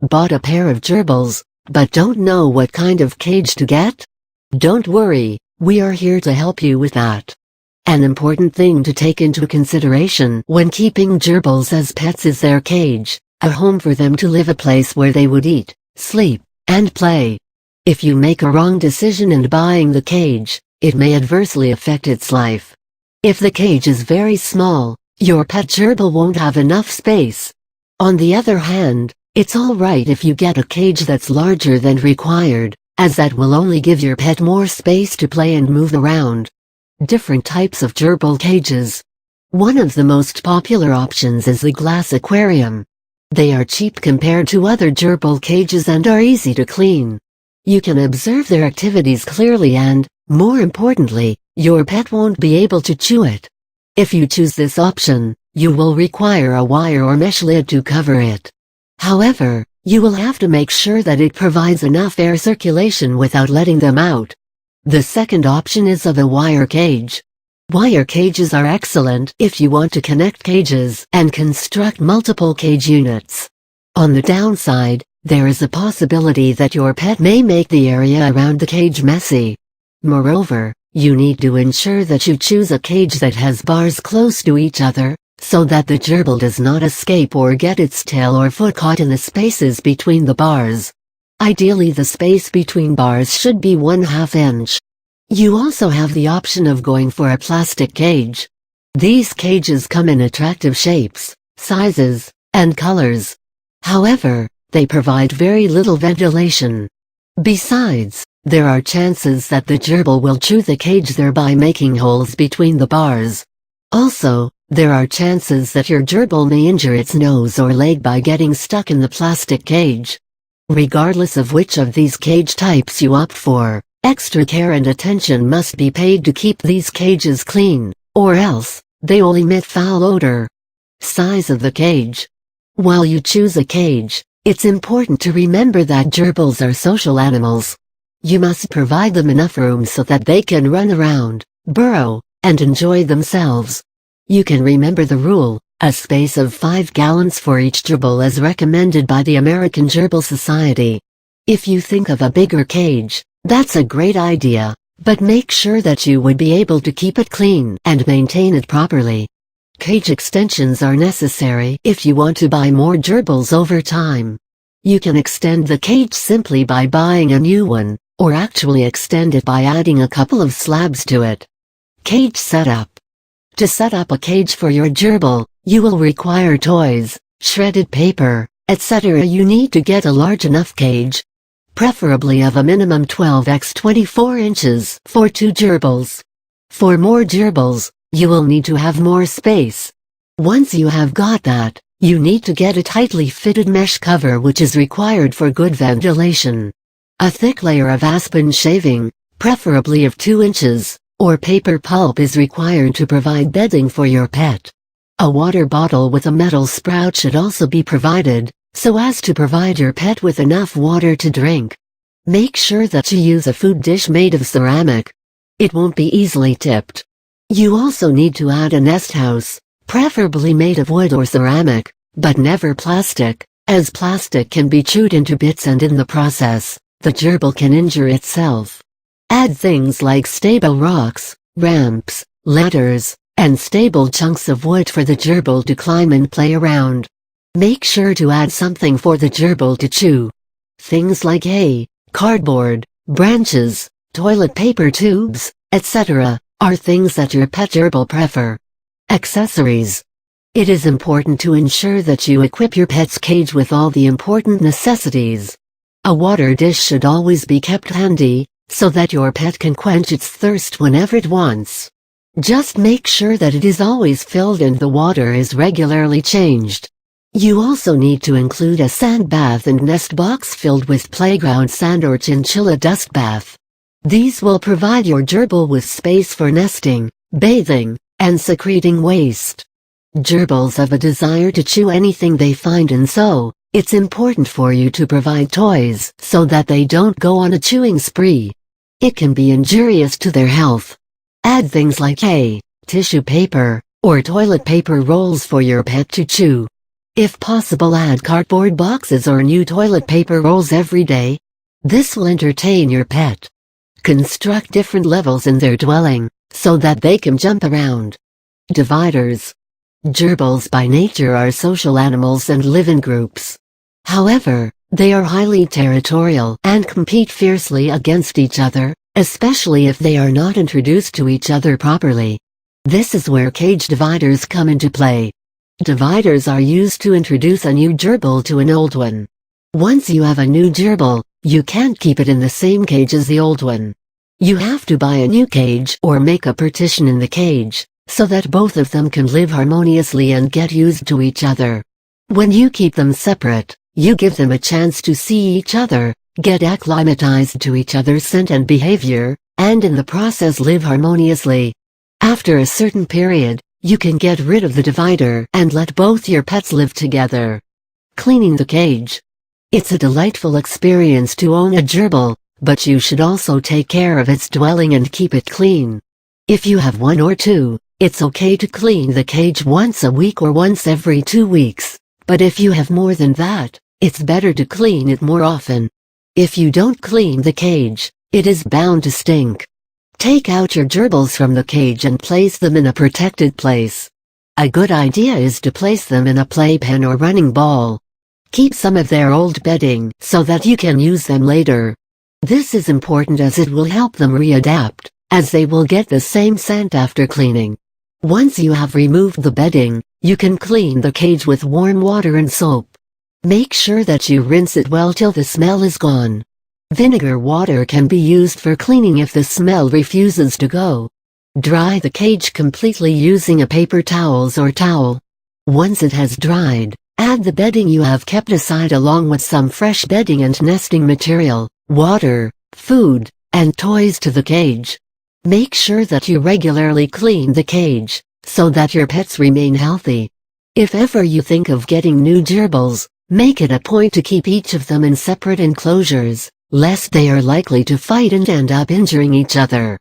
Bought a pair of gerbils, but don't know what kind of cage to get? Don't worry, we are here to help you with that. An important thing to take into consideration when keeping gerbils as pets is their cage, a home for them to live, a place where they would eat, sleep, and play. If you make a wrong decision in buying the cage, it may adversely affect its life. If the cage is very small, your pet gerbil won't have enough space. On the other hand, it's alright if you get a cage that's larger than required, as that will only give your pet more space to play and move around. Different types of gerbil cages. One of the most popular options is the glass aquarium. They are cheap compared to other gerbil cages and are easy to clean. You can observe their activities clearly and, more importantly, your pet won't be able to chew it. If you choose this option, you will require a wire or mesh lid to cover it. However, you will have to make sure that it provides enough air circulation without letting them out. The second option is of a wire cage. Wire cages are excellent if you want to connect cages and construct multiple cage units. On the downside, there is a possibility that your pet may make the area around the cage messy. Moreover, you need to ensure that you choose a cage that has bars close to each other, so that the gerbil does not escape or get its tail or foot caught in the spaces between the bars. Ideally, the space between bars should be 1/2 inch. You also have the option of going for a plastic cage. These cages come in attractive shapes, sizes, and colors. However, they provide very little ventilation. Besides, there are chances that the gerbil will chew the cage, thereby making holes between the bars. Also, there are chances that your gerbil may injure its nose or leg by getting stuck in the plastic cage. Regardless of which of these cage types you opt for, extra care and attention must be paid to keep these cages clean, or else, they will emit foul odor. Size of the cage. While you choose a cage, it's important to remember that gerbils are social animals. You must provide them enough room so that they can run around, burrow, and enjoy themselves. You can remember the rule, a space of 5 gallons for each gerbil as recommended by the American Gerbil Society. If you think of a bigger cage, that's a great idea, but make sure that you would be able to keep it clean and maintain it properly. Cage extensions are necessary if you want to buy more gerbils over time. You can extend the cage simply by buying a new one, or actually extend it by adding a couple of slabs to it. Cage setup. To set up a cage for your gerbil, you will require toys, shredded paper, etc. You need to get a large enough cage, preferably of a minimum 12 x 24 inches, for 2 gerbils. For more gerbils, you will need to have more space. Once you have got that, you need to get a tightly fitted mesh cover which is required for good ventilation. A thick layer of aspen shaving, preferably of 2 inches, or paper pulp is required to provide bedding for your pet. A water bottle with a metal spout should also be provided, so as to provide your pet with enough water to drink. Make sure that you use a food dish made of ceramic. It won't be easily tipped. You also need to add a nest house, preferably made of wood or ceramic, but never plastic, as plastic can be chewed into bits and in the process, the gerbil can injure itself. Add things like stable rocks, ramps, ladders, and stable chunks of wood for the gerbil to climb and play around. Make sure to add something for the gerbil to chew. Things like hay, cardboard, branches, toilet paper tubes, etc., are things that your pet gerbil prefer. Accessories. It is important to ensure that you equip your pet's cage with all the important necessities. A water dish should always be kept handy, so that your pet can quench its thirst whenever it wants. Just make sure that it is always filled and the water is regularly changed. You also need to include a sand bath and nest box filled with playground sand or chinchilla dust bath. These will provide your gerbil with space for nesting, bathing, and secreting waste. Gerbils have a desire to chew anything they find, and so, it's important for you to provide toys so that they don't go on a chewing spree. It can be injurious to their health. Add things like hay, tissue paper, or toilet paper rolls for your pet to chew. If possible, add cardboard boxes or new toilet paper rolls every day. This will entertain your pet. Construct different levels in their dwelling, so that they can jump around. Dividers. Gerbils by nature are social animals and live in groups. However, they are highly territorial and compete fiercely against each other, especially if they are not introduced to each other properly. This is where cage dividers come into play. Dividers are used to introduce a new gerbil to an old one. Once you have a new gerbil, you can't keep it in the same cage as the old one. You have to buy a new cage or make a partition in the cage, so that both of them can live harmoniously and get used to each other. When you keep them separate, you give them a chance to see each other, get acclimatized to each other's scent and behavior, and in the process live harmoniously. After a certain period, you can get rid of the divider and let both your pets live together. Cleaning the cage. It's a delightful experience to own a gerbil, but you should also take care of its dwelling and keep it clean. If you have one or two, it's okay to clean the cage once a week or once every 2 weeks, but if you have more than that, it's better to clean it more often. If you don't clean the cage, it is bound to stink. Take out your gerbils from the cage and place them in a protected place. A good idea is to place them in a playpen or running ball. Keep some of their old bedding so that you can use them later. This is important as it will help them readapt, as they will get the same scent after cleaning. Once you have removed the bedding, you can clean the cage with warm water and soap. Make sure that you rinse it well till the smell is gone. Vinegar water can be used for cleaning if the smell refuses to go. Dry the cage completely using a paper towels or towel. Once it has dried, add the bedding you have kept aside along with some fresh bedding and nesting material, water, food, and toys to the cage. Make sure that you regularly clean the cage, so that your pets remain healthy. If ever you think of getting new gerbils, make it a point to keep each of them in separate enclosures, lest they are likely to fight and end up injuring each other.